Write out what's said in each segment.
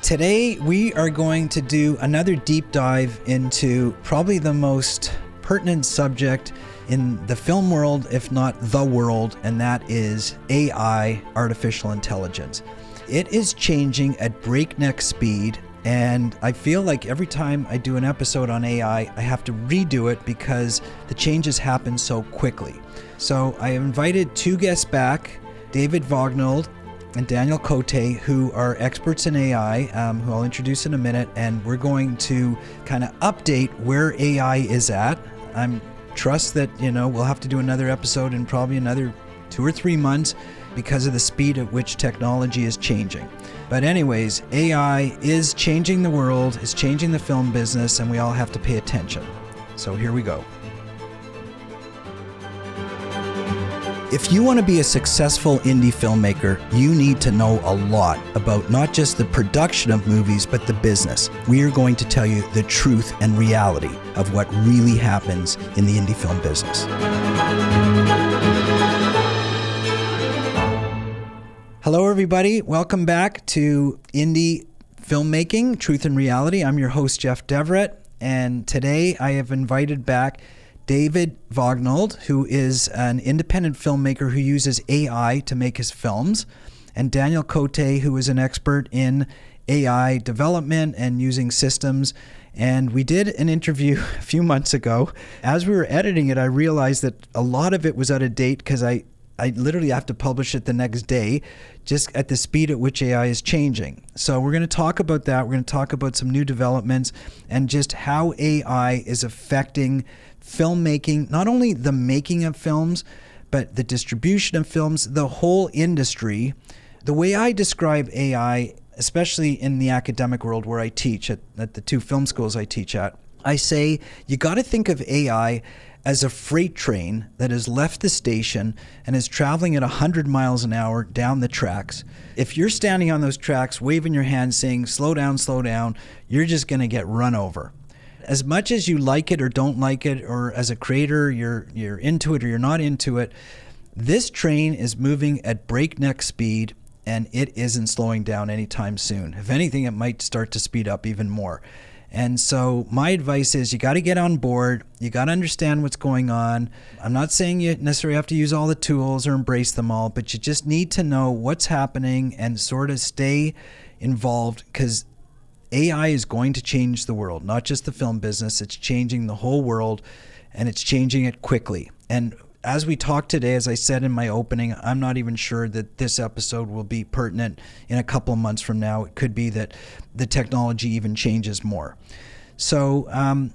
Today, we are going to do another deep dive into probably the most pertinent subject in the film world, if not the world, and that is AI, artificial intelligence. It is changing at breakneck speed, and I feel like every time I do an episode on AI, I have to redo it because the changes happen so quickly. So I invited two guests back, David Vognild and Daniel Coté, who are experts in AI, who I'll introduce in a minute, and we're going to kind of update where AI is at. I trust that, we'll have to do another episode in probably another 2 or 3 months because of the speed at which technology is changing. But anyways, AI is changing the world, is changing the film business, and we all have to pay attention. So here we go. If you want to be a successful indie filmmaker, you need to know a lot about not just the production of movies, but the business. We are going to tell you the truth and reality of what really happens in the indie film business. Hello, everybody. Welcome back to Indie Filmmaking, Truth and Reality. I'm your host, Jeff Deverett, and today I have invited back David Vognild, who is an independent filmmaker who uses AI to make his films, and Daniel Coté, who is an expert in AI development and using systems. And we did an interview a few months ago. As we were editing it, I realized that a lot of it was out of date because I literally have to publish it the next day, just at the speed at which AI is changing. So we're going to talk about that. We're going to talk about some new developments and just how AI is affecting filmmaking, not only the making of films, but the distribution of films, the whole industry. The way I describe AI, especially in the academic world where I teach at the 2 film schools I teach at, I say you got to think of AI as a freight train that has left the station and is traveling at 100 miles an hour down the tracks. If you're standing on those tracks, waving your hand, saying, slow down, you're just going to get run over. As much as you like it or don't like it, or as a creator, you're into it or you're not into it, this train is moving at breakneck speed and it isn't slowing down anytime soon. If anything, it might start to speed up even more. And so my advice is you got to get on board. You got to understand what's going on. I'm not saying you necessarily have to use all the tools or embrace them all, but you just need to know what's happening and sort of stay involved, because AI is going to change the world, not just the film business. It's changing the whole world, and it's changing it quickly. And as we talk today, as I said in my opening, I'm not even sure that this episode will be pertinent in a couple of months from now. It could be that the technology even changes more. So,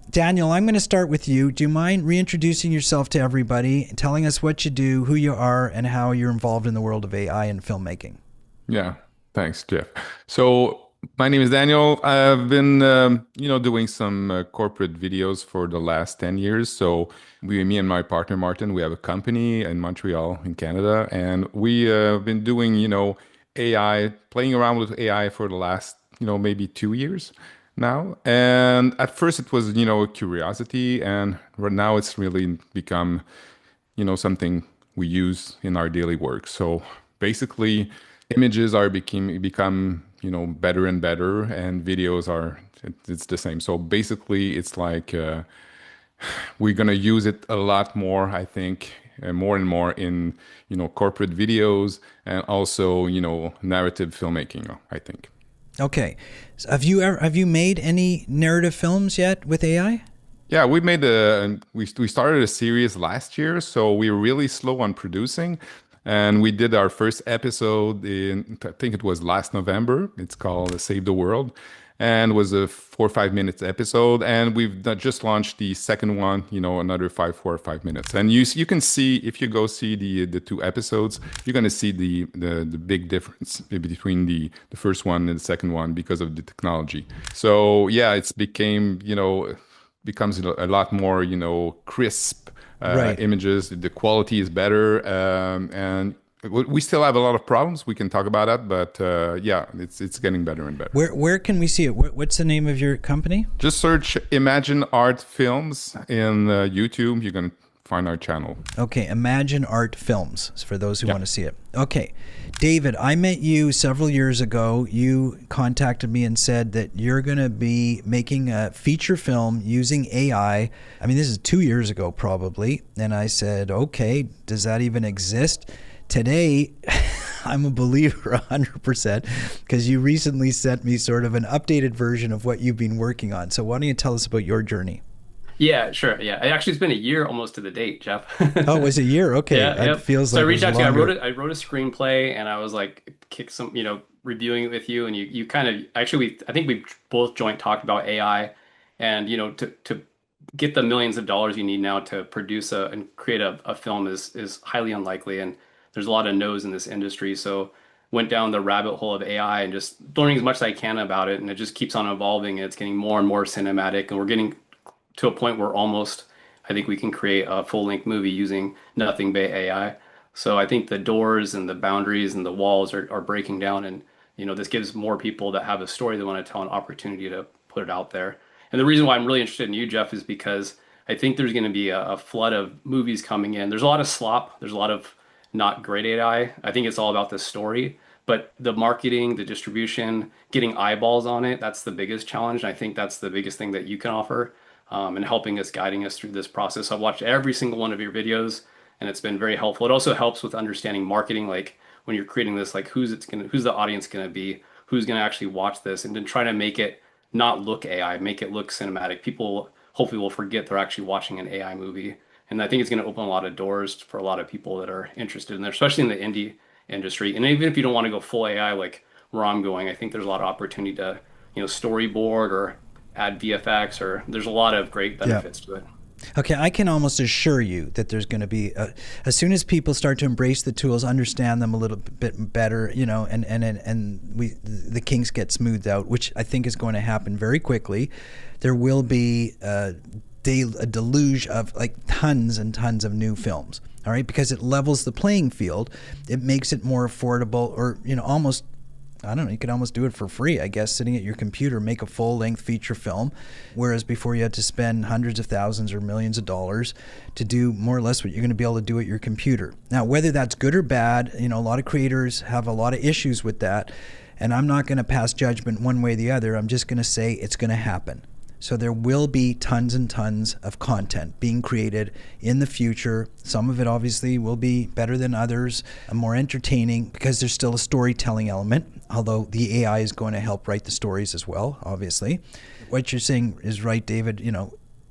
Daniel, I'm going to start with you. Do you mind reintroducing yourself to everybody, telling us what you do, who you are, and how you're involved in the world of AI and filmmaking? Yeah, thanks, Jeff. So my name is Daniel. I've been, doing some corporate videos for the last 10 years. So me and my partner, Martin, we have a company in Montreal in Canada, and we have been doing, AI, playing around with AI for the last, maybe 2 years now. And at first it was, a curiosity, and right now it's really become, something we use in our daily work. So basically, images are become better and better, and videos it's the same. So basically, it's like we're gonna use it a lot more, I think, more and more in corporate videos and also narrative filmmaking, I think. Okay, so have you made any narrative films yet with AI? Yeah, we started a series last year, so we were really slow on producing. And we did our first episode I think it was last November. It's called Save the World, and was a 4 or 5 minutes episode. And we've just launched the second one, another 4 or 5 minutes. And you can see, if you go see the 2 episodes, you're going to see the big difference between the first one and the second one because of the technology. So yeah, it's becomes a lot more, crisp. Right. Images, the quality is better, and we still have a lot of problems. We can talk about that, but yeah, it's getting better and better. Where can we see it? What's the name of your company? Just search Imagine Art Films in YouTube. You're gonna find our channel. Okay, Imagine Art Films, for those who want to see it. Okay, David, I met you several years ago. You contacted me and said that you're going to be making a feature film using AI. I mean, this is 2 years ago probably. And I said, okay, does that even exist? Today, I'm a believer 100% because you recently sent me sort of an updated version of what you've been working on. So why don't you tell us about your journey? Yeah, sure. Yeah, actually, it's been a year almost to the date, Jeff. Oh, it was a year? Okay, Yeah, it feels so like I reached out to you. longer. I wrote a screenplay, and I was like, reviewing it with you, and you kind of actually, I think we both joint talked about AI, and to get the millions of dollars you need now to produce and create a film is highly unlikely, and there's a lot of no's in this industry. So went down the rabbit hole of AI and just learning as much as I can about it, and it just keeps on evolving, and it's getting more and more cinematic, and we're getting to a point where almost I think we can create a full-length movie using nothing but AI. So I think the doors and the boundaries and the walls are breaking down, and this gives more people that have a story they want to tell an opportunity to put it out there. And the reason why I'm really interested in you, Jeff, is because I think there's going to be a flood of movies coming in. There's a lot of slop. There's a lot of not great AI. I think it's all about the story, but the marketing, the distribution, getting eyeballs on it, that's the biggest challenge. And I think that's the biggest thing that you can offer. And helping us, guiding us through this process. I've watched every single one of your videos, and it's been very helpful. It also helps with understanding marketing, like when you're creating this, like who's the audience gonna be, who's gonna actually watch this, and then try to make it not look AI, make it look cinematic. People hopefully will forget they're actually watching an AI movie, and I think it's gonna open a lot of doors for a lot of people that are interested in there, especially in the indie industry. And even if you don't want to go full AI, like where I'm going, I think there's a lot of opportunity to storyboard or add VFX, or there's a lot of great benefits to it. Okay, I can almost assure you that there's going to be, as soon as people start to embrace the tools, understand them a little bit better, the kinks get smoothed out, which I think is going to happen very quickly. There will be a deluge of like tons and tons of new films, all right, because it levels the playing field. It makes it more affordable, or almost, I don't know, you could almost do it for free, I guess, sitting at your computer, make a full-length feature film, whereas before you had to spend hundreds of thousands or millions of dollars to do more or less what you're going to be able to do at your computer. Now, whether that's good or bad, a lot of creators have a lot of issues with that, and I'm not going to pass judgment one way or the other. I'm just going to say it's going to happen. So there will be tons and tons of content being created in the future. Some of it obviously will be better than others, and more entertaining, because there's still a storytelling element, although the AI is going to help write the stories as well, obviously. What you're saying is right, David.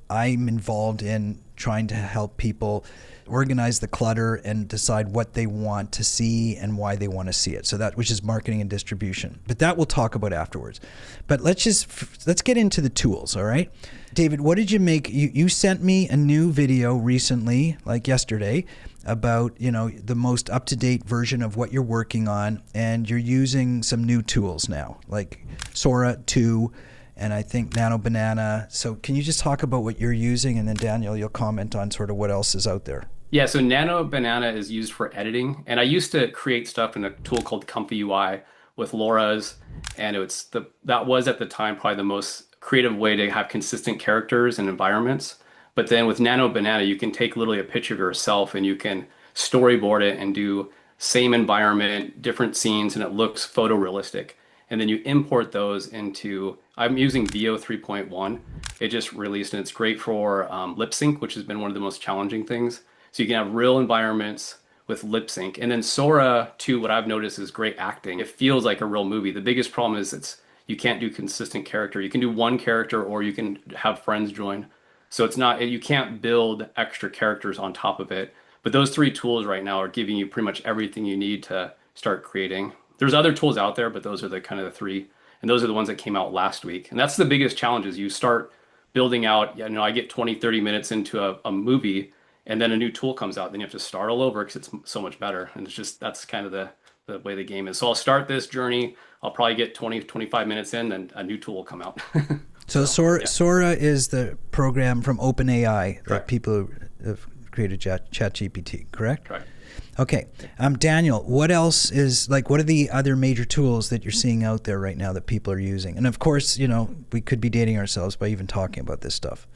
I'm involved in trying to help people organize the clutter and decide what they want to see and why they want to see it. So that, which is marketing and distribution. But that we'll talk about afterwards. But let's get into the tools, all right? David, what did you make? You sent me a new video recently, like yesterday, about the most up-to-date version of what you're working on, and you're using some new tools now, like Sora 2, and I think Nano Banana. So can you just talk about what you're using, and then Daniel, you'll comment on sort of what else is out there. Yeah, so Nano Banana is used for editing, and I used to create stuff in a tool called Comfy UI with LoRa's, and that was at the time probably the most creative way to have consistent characters and environments. But then with Nano Banana, you can take literally a picture of yourself and you can storyboard it and do same environment, different scenes, and it looks photorealistic. And then you import those into, I'm using VO 3.1. It just released, and it's great for lip sync, which has been one of the most challenging things. So you can have real environments with lip sync. And then Sora 2, what I've noticed is great acting. It feels like a real movie. The biggest problem is you can't do consistent character. You can do one character, or you can have friends join. So you can't build extra characters on top of it. But those three tools right now are giving you pretty much everything you need to start creating. There's other tools out there, but those are the kind of the three. And those are the ones that came out last week. And that's the biggest challenge, is you start building out, I get 20, 30 minutes into a movie, and then a new tool comes out. Then you have to start all over because it's so much better. And that's kind of the way the game is. So I'll start this journey. I'll probably get 20, 25 minutes in, and a new tool will come out. So Sora is the program from OpenAI that Correct. people have created ChatGPT, correct? Correct. Okay. Daniel, what else what are the other major tools that you're seeing out there right now that people are using? And of course, we could be dating ourselves by even talking about this stuff.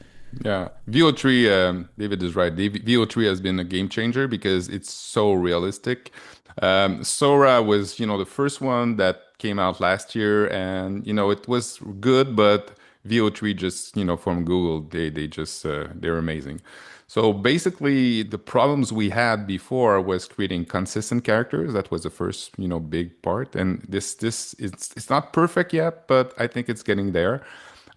Yeah, VO3, David is right. VO3 has been a game changer because it's so realistic. Sora was, the first one that came out last year, and it was good, but VO3 just, from Google, they just they're amazing. So basically, the problems we had before was creating consistent characters. That was the first, big part, and this it's not perfect yet, but I think it's getting there.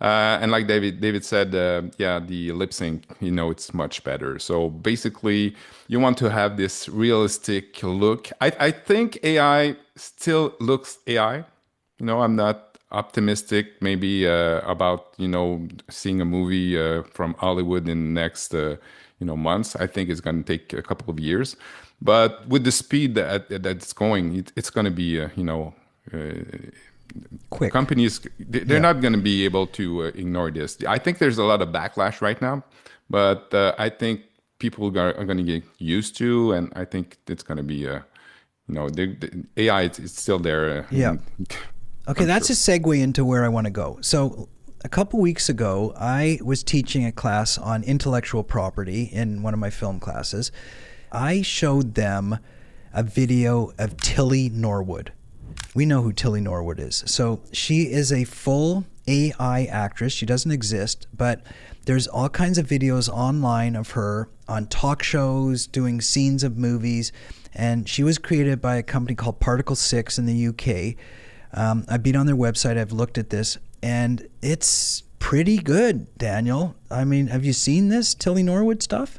And like David said, yeah, the lip sync, it's much better. So basically, you want to have this realistic look. I think AI still looks AI. I'm not optimistic maybe about, seeing a movie from Hollywood in the next, months. I think it's going to take a couple of years. But with the speed that it's going, it's going to be, Quick. companies they're Yeah. not going to be able to ignore this. I think there's a lot of backlash right now, but I think people are going to get used to, and I think it's going to be the AI it's still there. Yeah. Okay, I'm that's sure. a segue into where I want to go. So, a couple weeks ago, I was teaching a class on intellectual property in one of my film classes. I showed them a video of Tilly Norwood. We know who Tilly Norwood is. So, she is a full AI actress. She doesn't exist, but there's all kinds of videos online of her on talk shows, doing scenes of movies. And she was created by a company called Particle 6 in the UK. I've been on their website. I've looked at this, and it's pretty good, Daniel. I mean, have you seen this Tilly Norwood stuff?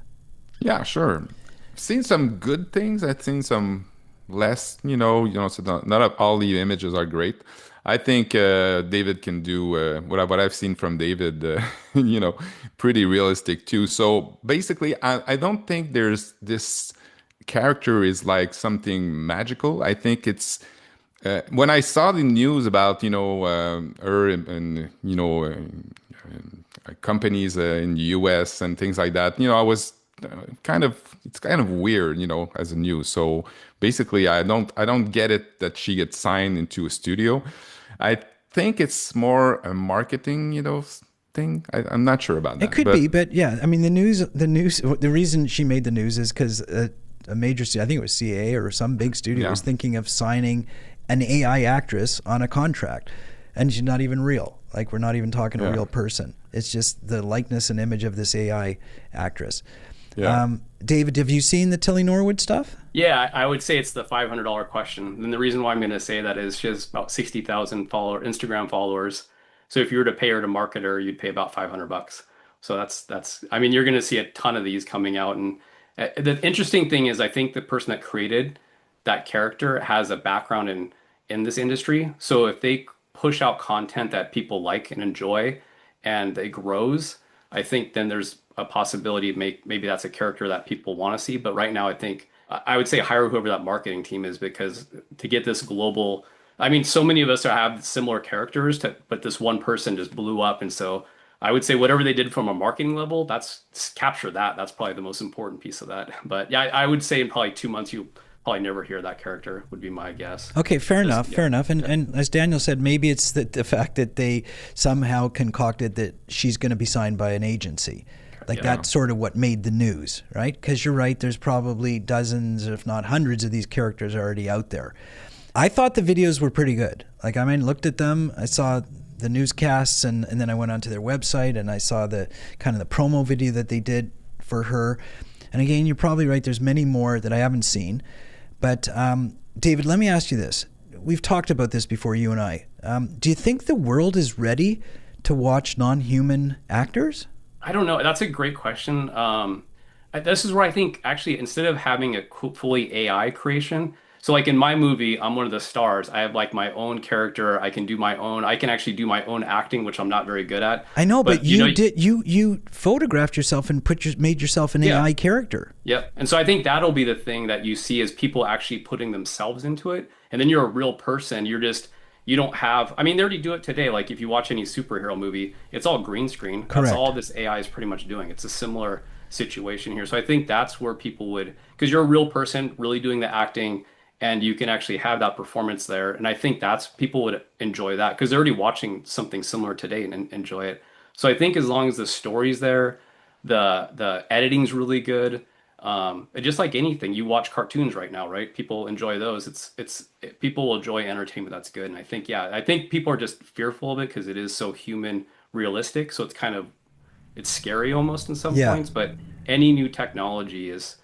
Yeah, sure. I've seen some good things. I've seen some less, so not all the images are great. I think David can do what I've seen from David, pretty realistic too. So basically, I don't think there's this character is like something magical. I think it's when I saw the news about her and companies in the US and things like that, I was it's kind of weird, as a news. So basically, I don't get it that she gets signed into a studio. I think it's more a marketing, thing. I'm not sure about It that, could but be, but yeah, I mean, the reason she made the news is because a major, I think it was CA or some big studio yeah, was thinking of signing an AI actress on a contract, and she's not even real. Like, we're not even talking a yeah, real person. It's just the likeness and image of this AI actress. yeah. David, have you seen the Tilly Norwood stuff? Yeah, I would say it's the $500 question. And the reason why I'm going to say that is she has about 60,000 Instagram followers. So if you were to pay her to market her, you'd pay about 500 bucks. So that's I mean, you're going to see a ton of these coming out. And the interesting thing is I think the person that created that character has a background in this industry. So if they push out content that people like and enjoy and it grows, I think then there's a possibility maybe that's a character that people want to see. But right now, I think I would say hire whoever that marketing team is because to get this global, I mean, so many of us have similar characters, but this one person just blew up. And so I would say whatever they did from a marketing level, that's capture that. That's probably the most important piece of that. But yeah, I would say in probably 2 months, you probably never hear that character would be my guess. Okay, fair Just, enough, yeah. fair enough. And Yeah. and as Daniel said, maybe it's the fact that they somehow concocted that she's going to be signed by an agency. Like, Yeah. that's sort of what made the news, right? Because you're right, there's probably dozens, if not hundreds, of these characters already out there. I thought the videos were pretty good. Like, I mean, looked at them, I saw the newscasts, and then I went onto their website and I saw the kind of the promo video that they did for her. And again, you're probably right, there's many more that I haven't seen. But David, let me ask you this. We've talked about this before, you and I. Do you think the world is ready to watch non-human actors? I don't know. That's a great question. This is where I think actually instead of having a fully AI creation, so like in my movie, I'm one of the stars. I have like my own character. I can do my own. I can actually do my own acting, which I'm not very good at. I know, but You know, you photographed yourself and made yourself an yeah. AI character. Yep. And so I think that'll be the thing that you see is people actually putting themselves into it. And then you're a real person. You don't have, I mean, they already do it today. Like if you watch any superhero movie, it's all green screen. That's Correct. all this AI is pretty much doing. It's a similar situation here. So I think that's where people would, because you're a real person really doing the acting and you can actually have that performance there. And I think that's, people would enjoy that because they're already watching something similar today and enjoy it. So I think as long as the story's there, the editing's really good. Just like anything, you watch cartoons right now, right? People enjoy those. People will enjoy entertainment that's good. And I think, yeah, I think people are just fearful of it because it is so human realistic. So it's scary almost in some Yeah. points. But any new technology is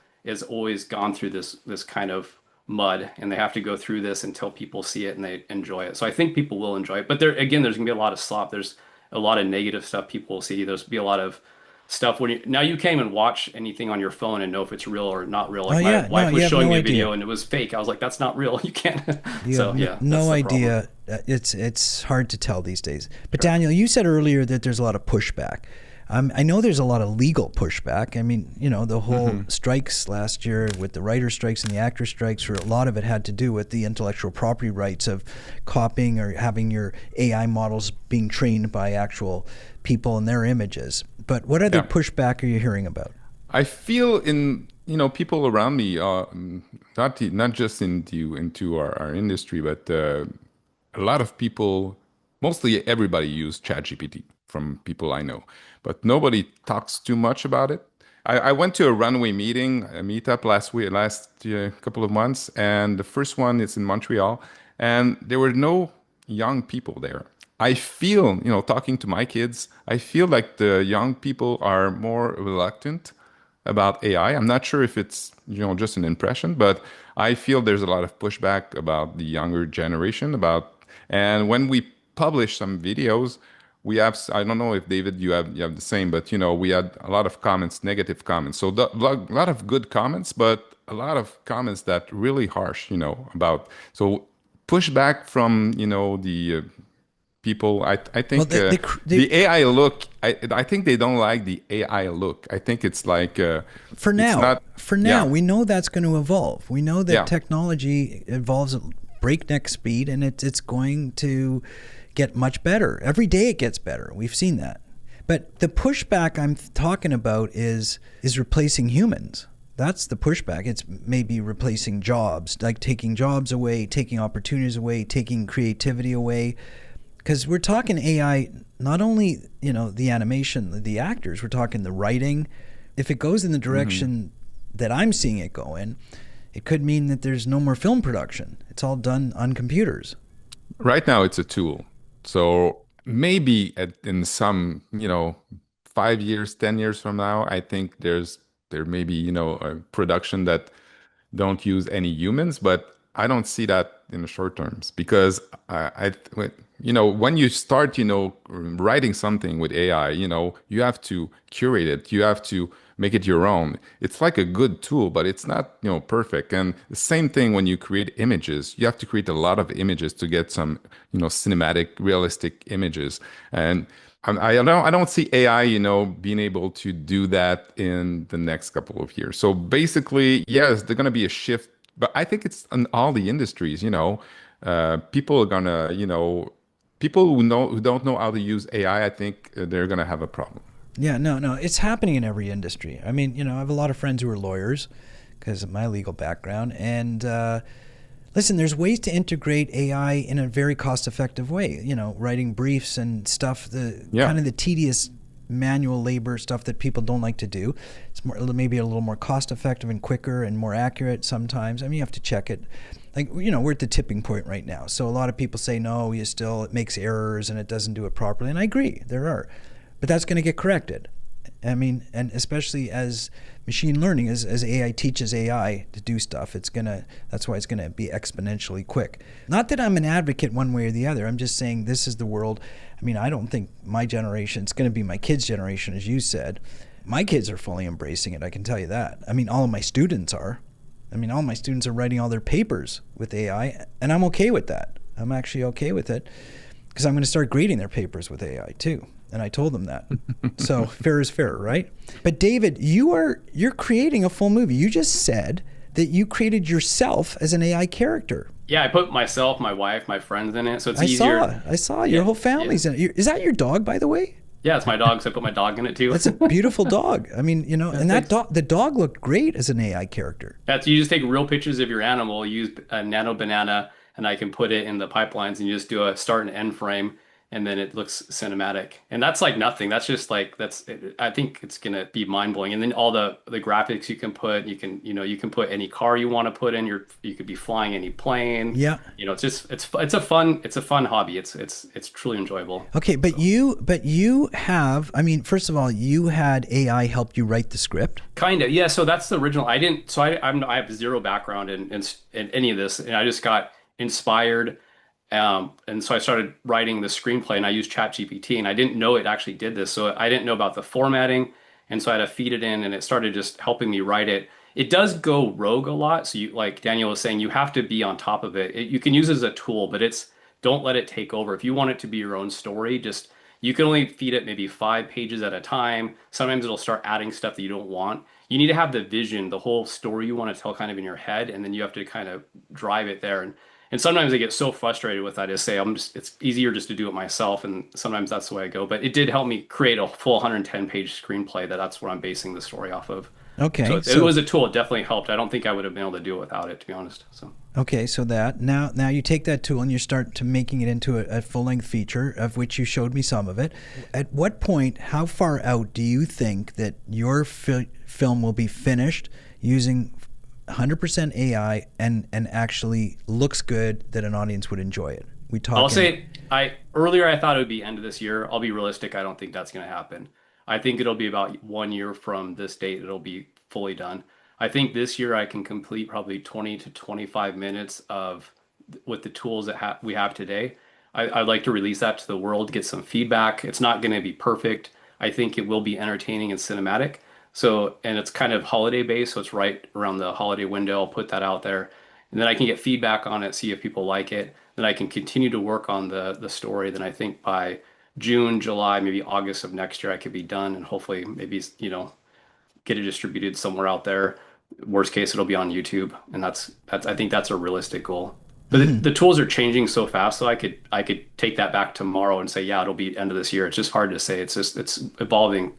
always gone through this kind of mud, and they have to go through this until people see it and they enjoy it. So I think people will enjoy it. But there's gonna be a lot of slop. There's a lot of negative stuff people will see. There's be a lot of stuff when now you can't even watch anything on your phone and know if it's real or not real. Oh Like my yeah, no, wife you was have showing no me a idea. video and it was fake. I was like, that's not real. You can't. You So have yeah, that's no the problem. idea. It's hard to tell these days. But Daniel, you said earlier that there's a lot of pushback. I know there's a lot of legal pushback. I mean, the whole strikes last year with the writer strikes and the actor strikes, a lot of it had to do with the intellectual property rights of copying or having your AI models being trained by actual people and their images. But what other pushback are you hearing about? I feel in people around me, not just into our industry, but a lot of people, mostly everybody use ChatGPT from people I know, but nobody talks too much about it. I went to a runway meeting, a meetup last couple of months, and the first one is in Montreal, and there were no young people there. I feel, talking to my kids, I feel like the young people are more reluctant about AI. I'm not sure if it's just an impression, but I feel there's a lot of pushback about the younger generation and when we publish some videos, we have, I don't know if David you have the same, but we had a lot of comments, negative comments. So a lot of good comments, but a lot of comments that really harsh, about so pushback from the people. I Well, think the AI look. I think they don't like the AI look. I think it's like for it's now, not. we know that's going to evolve. We know that Yeah. technology evolves at breakneck speed, and it's going to get much better. Every day it gets better. We've seen that. But the pushback I'm talking about is replacing humans. That's the pushback. It's maybe replacing jobs, like taking jobs away, taking opportunities away, taking creativity away. Because we're talking AI, not only, the animation, the actors, we're talking the writing. If it goes in the direction that I'm seeing it go in, it could mean that there's no more film production. It's all done on computers. Right now, it's a tool. So maybe in some 5 years, 10 years from now, I think there may be a production that don't use any humans, but I don't see that in the short terms because when you start, writing something with AI, you have to curate it, you have to make it your own. It's like a good tool, but it's not, perfect. And the same thing when you create images, you have to create a lot of images to get some, cinematic, realistic images. And I don't see AI, being able to do that in the next couple of years. So basically, yes, there's going to be a shift, but I think it's in all the industries. People are gonna, people who don't know how to use AI. I think they're gonna have a problem. Yeah, no, it's happening in every industry. I mean, I have a lot of friends who are lawyers because of my legal background. And listen, there's ways to integrate AI in a very cost-effective way. Writing briefs and stuff, kind of the tedious manual labor stuff that people don't like to do. It's maybe a little more cost-effective and quicker and more accurate sometimes. I mean, you have to check it. Like, we're at the tipping point right now. So a lot of people say, no, it makes errors and it doesn't do it properly. And I agree, there are. But that's going to get corrected. I mean, and especially as machine learning, as AI teaches AI to do stuff, that's why it's going to be exponentially quick. Not that I'm an advocate one way or the other. I'm just saying this is the world. I mean, I don't think my generation, it's going to be my kids' generation, as you said. My kids are fully embracing it, I can tell you that. I mean, all of my students are. All my students are writing all their papers with AI, and I'm okay with that. I'm actually okay with it because I'm going to start grading their papers with AI too. And I told them that. So fair is fair, right? But David, you're creating a full movie. You just said that you created yourself as an AI character. Yeah, I put myself, my wife, my friends in it, so it's easier. I saw your whole family's in it. Is that your dog, by the way? Yeah, it's my dog, so I put my dog in it too. That's a beautiful dog. I mean, and the dog looked great as an AI character. You just take real pictures of your animal, use a Nano Banana, and I can put it in the pipelines and you just do a start and end frame. and then it looks cinematic. And that's like nothing. That's just like I think it's gonna be mind blowing. And then all the graphics you can put, you can put any car you want to put in. You could be flying any plane. Yeah. It's just it's a fun hobby. It's truly enjoyable. Okay, but you have, I mean, first of all, you had AI help you write the script. Kind of, yeah. So that's the original. I didn't. So I have zero background in any of this, and I just got inspired. And so I started writing the screenplay, and I used ChatGPT, and I didn't know it actually did this. So I didn't know about the formatting, and so I had to feed it in, and it started just helping me write it. It does go rogue a lot. So like Daniel was saying, you have to be on top of it. You can use it as a tool, but don't let it take over. If you want it to be your own story, you can only feed it maybe 5 pages at a time. Sometimes it'll start adding stuff that you don't want. You need to have the vision, the whole story you want to tell kind of in your head, and then you have to kind of drive it there. And sometimes I get so frustrated with that. I say it's easier just to do it myself, and sometimes that's the way I go. But it did help me create a full 110-page screenplay that's what I'm basing the story off of. Okay. So it was a tool. It definitely helped. I don't think I would have been able to do it without it, to be honest. So. Okay, so that now you take that tool and you start to making it into a full-length feature, of which you showed me some of it. At what point, how far out do you think that your film will be finished using 100% AI and actually looks good, that an audience would enjoy it? I'll say earlier I thought it would be end of this year. I'll be realistic. I don't think that's going to happen. I think it'll be about 1 year from this date. It'll be fully done. I think this year I can complete probably 20 to 25 minutes with the tools that we have today. I'd like to release that to the world, get some feedback. It's not going to be perfect. I think it will be entertaining and cinematic. So, and it's kind of holiday based, so it's right around the holiday window. I'll put that out there, and then I can get feedback on it, see if people like it. Then I can continue to work on the story. Then I think by June, July, maybe August of next year, I could be done, and hopefully maybe get it distributed somewhere out there. Worst case, it'll be on YouTube, and that's I think that's a realistic goal. But the tools are changing so fast, so I could take that back tomorrow and say, yeah, it'll be end of this year. It's just hard to say. It's evolving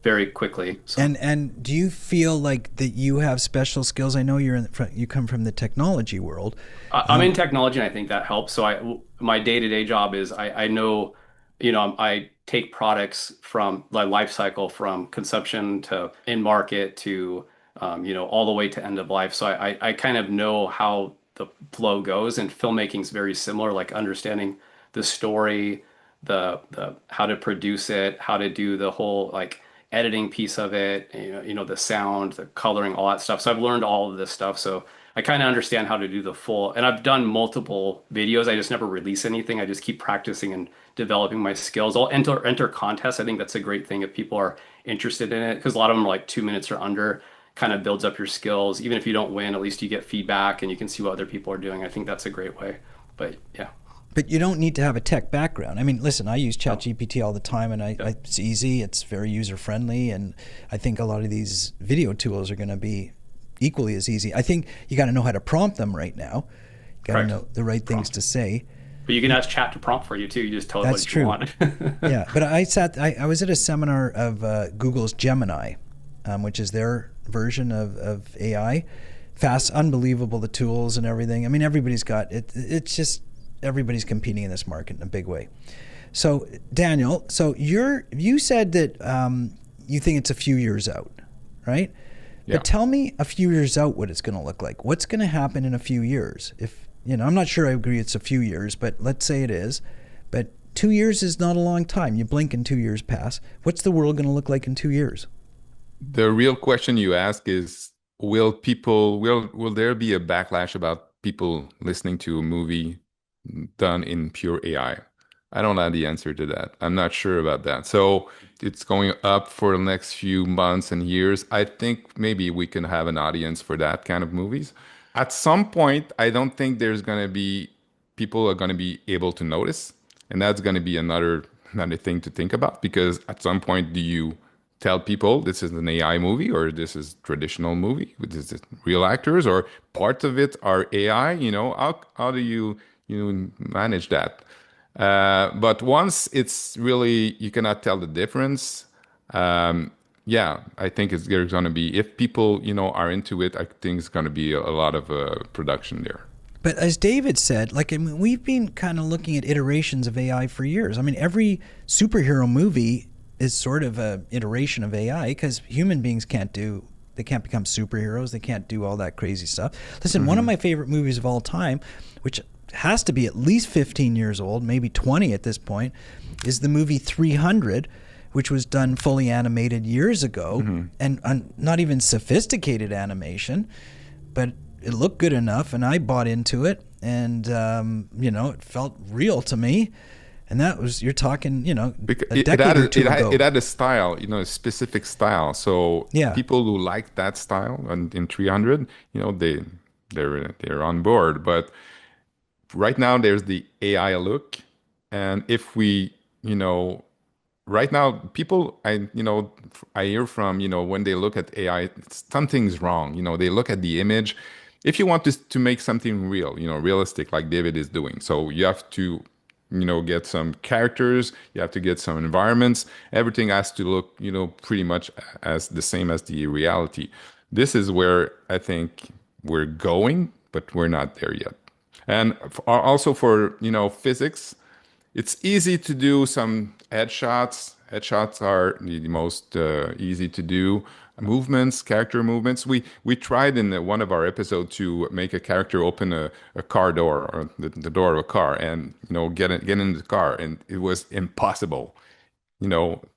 very quickly. So. And do you feel like that you have special skills? I know you come from the technology world. I'm in technology, and I think that helps. So my day-to-day job is I know, I take products from the life cycle, from conception to in market to all the way to end of life. So I kind of know how the flow goes, and filmmaking is very similar, like understanding the story, the how to produce it, how to do the whole like editing piece of it, the sound, the coloring, all that stuff. So I've learned all of this stuff. So I kind of understand how to do the full, and I've done multiple videos. I just never release anything. I just keep practicing and developing my skills. I'll enter contests. I think that's a great thing if people are interested in it, because a lot of them are like 2 minutes or under. Kind of builds up your skills. Even if you don't win, at least you get feedback and you can see what other people are doing. I think that's a great way. But yeah. But you don't need to have a tech background. I mean, listen, I use ChatGPT all the time, and it's easy. It's very user-friendly, and I think a lot of these video tools are going to be equally as easy. I think you got to know how to prompt them right now. You got to know the right things to say. But you can ask chat to prompt for you too. You just tell it what you want. Yeah, but I was at a seminar of Google's Gemini, which is their version of AI. Fast, unbelievable, the tools and everything. I mean, everybody's got it. It's just everybody's competing in this market in a big way. So Daniel, you said that you think it's a few years out, right? Yeah. But tell me a few years out what it's going to look like. What's going to happen in a few years? If I'm not sure I agree it's a few years, but let's say it is. But 2 years is not a long time. You blink and 2 years pass. What's the world going to look like in 2 years? The real question you ask is, will there be a backlash about people listening to a movie done in pure AI? I don't have the answer to that. I'm not sure about that. So it's going up for the next few months and years. I think maybe we can have an audience for that kind of movies. At some point, I don't think people are going to be able to notice. And that's going to be another thing to think about, because at some point, do you tell people this is an AI movie or this is traditional movie? Is it real actors or parts of it are AI? How do you manage that? But once it's really, you cannot tell the difference. I think there's going to be, if people, are into it, I think it's going to be a lot of production there. But as David said, like, I mean, we've been kind of looking at iterations of AI for years. I mean, every superhero movie is sort of a iteration of AI because human beings they can't become superheroes. They can't do all that crazy stuff. Listen, one of my favorite movies of all time, which has to be at least 15 years old, maybe 20 at this point, is the movie 300, which was done fully animated years ago, and not even sophisticated animation, but it looked good enough, and I bought into it, and it felt real to me. And that was, you're talking, a decade or two ago. It had a style, a specific style. So people who like that style and in 300, they're on board. But right now there's the AI look, and if we, right now people I hear from, when they look at AI, something's wrong. They look at the image. If you want to make something real, realistic, like David is doing, so you have to get some characters, you have to get some environments. Everything has to look, pretty much as the same as the reality. This is where I think we're going, but we're not there yet. And also for, physics, it's easy to do some headshots. Headshots are the most easy to do. Movements, character movements. We tried in one of our episodes to make a character open a car door, or the door of a car, and get in the car, and it was impossible.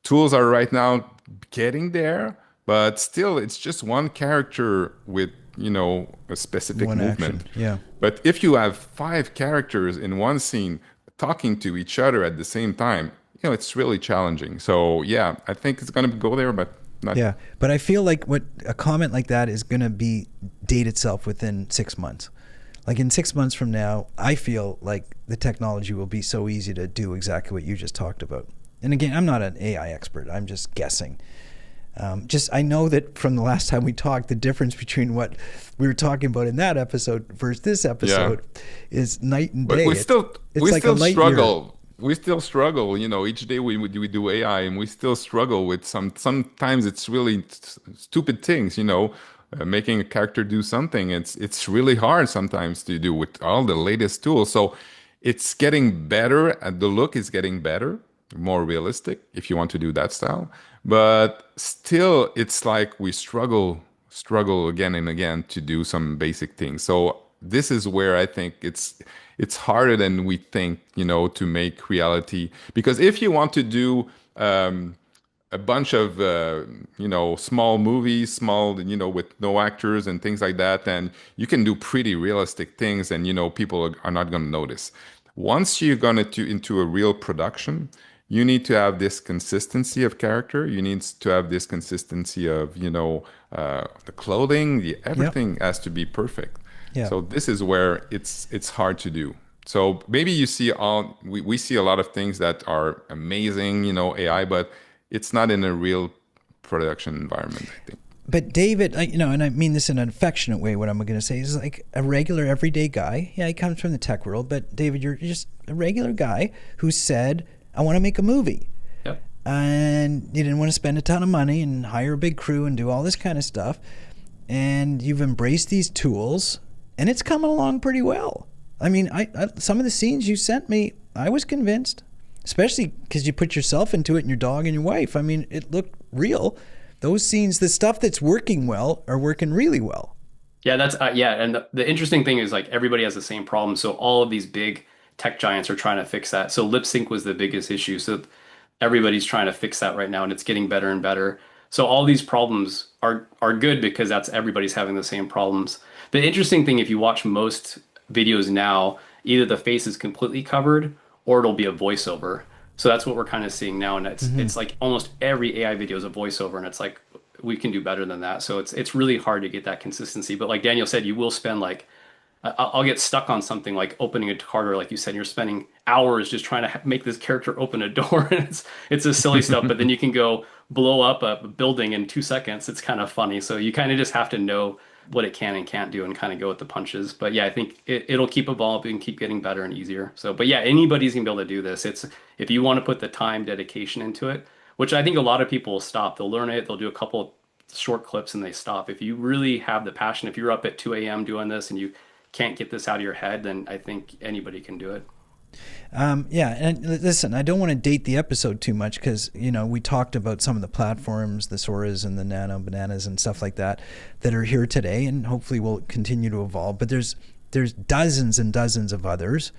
Tools are right now getting there, but still it's just one character with a specific One movement. action. Yeah. But if you have 5 characters in one scene talking to each other at the same time, it's really challenging. So yeah, I think it's going to go there, but not. Yeah, but I feel like what a comment like that is going to date itself within 6 months. Like in 6 months from now, I feel like the technology will be so easy to do exactly what you just talked about. And again, I'm not an AI expert. I'm just guessing. I know that from the last time we talked, the difference between what we were talking about in that episode versus this episode is night and day. But we still like struggle. Year. We still struggle. Each day we do AI, and we still struggle with sometimes it's really stupid things. Making a character do something. It's really hard sometimes to do with all the latest tools. So it's getting better. The look is getting better, more realistic if you want to do that style. But still, it's like we struggle again and again to do some basic things. So this is where I think it's harder than we think, to make reality. Because if you want to do a bunch of small movies, with no actors and things like that, then you can do pretty realistic things, and people are not going to notice. Once you're going into a real production, you need to have this consistency of character. You need to have this consistency of, the clothing, everything has to be perfect. Yeah. So this is where it's hard to do. So maybe you see we see a lot of things that are amazing, AI, but it's not in a real production environment, I think. But David, and I mean this in an affectionate way, what I'm going to say is like a regular everyday guy. Yeah, he comes from the tech world, but David, you're just a regular guy who said, I want to make a movie. Yep. And you didn't want to spend a ton of money and hire a big crew and do all this kind of stuff. And you've embraced these tools, and it's coming along pretty well. I mean, I some of the scenes you sent me, I was convinced, especially because you put yourself into it and your dog and your wife. I mean, it looked real. Those scenes, the stuff that's working well, are working really well. Yeah, that's and the interesting thing is like everybody has the same problem. So all of these big tech giants are trying to fix that. So lip sync was the biggest issue. So everybody's trying to fix that right now, and it's getting better and better. So all these problems are good because everybody's having the same problems. The interesting thing, if you watch most videos now, either the face is completely covered or it'll be a voiceover. So that's what we're kind of seeing now, and it's like almost every AI video is a voiceover, and it's like we can do better than that. So it's really hard to get that consistency. But like Daniel said, you will spend like I'll get stuck on something like opening a car door, like you said, you're spending hours just trying to make this character open a door. And it's a silly stuff, but then you can go blow up a building in 2 seconds. It's kind of funny. So you kind of just have to know what it can and can't do and kind of go with the punches. But yeah, I think it'll keep evolving, keep getting better and easier. So, but yeah, anybody's gonna be able to do this. It's if you want to put the time dedication into it, which I think a lot of people will stop. They'll learn it. They'll do a couple short clips and they stop. If you really have the passion, if you're up at 2 a.m. doing this and you can't get this out of your head, then I think anybody can do it. Yeah, and listen, I don't want to date the episode too much because, we talked about some of the platforms, the Soras and the Nano Bananas and stuff like that are here today, and hopefully will continue to evolve. But there's dozens and dozens of others,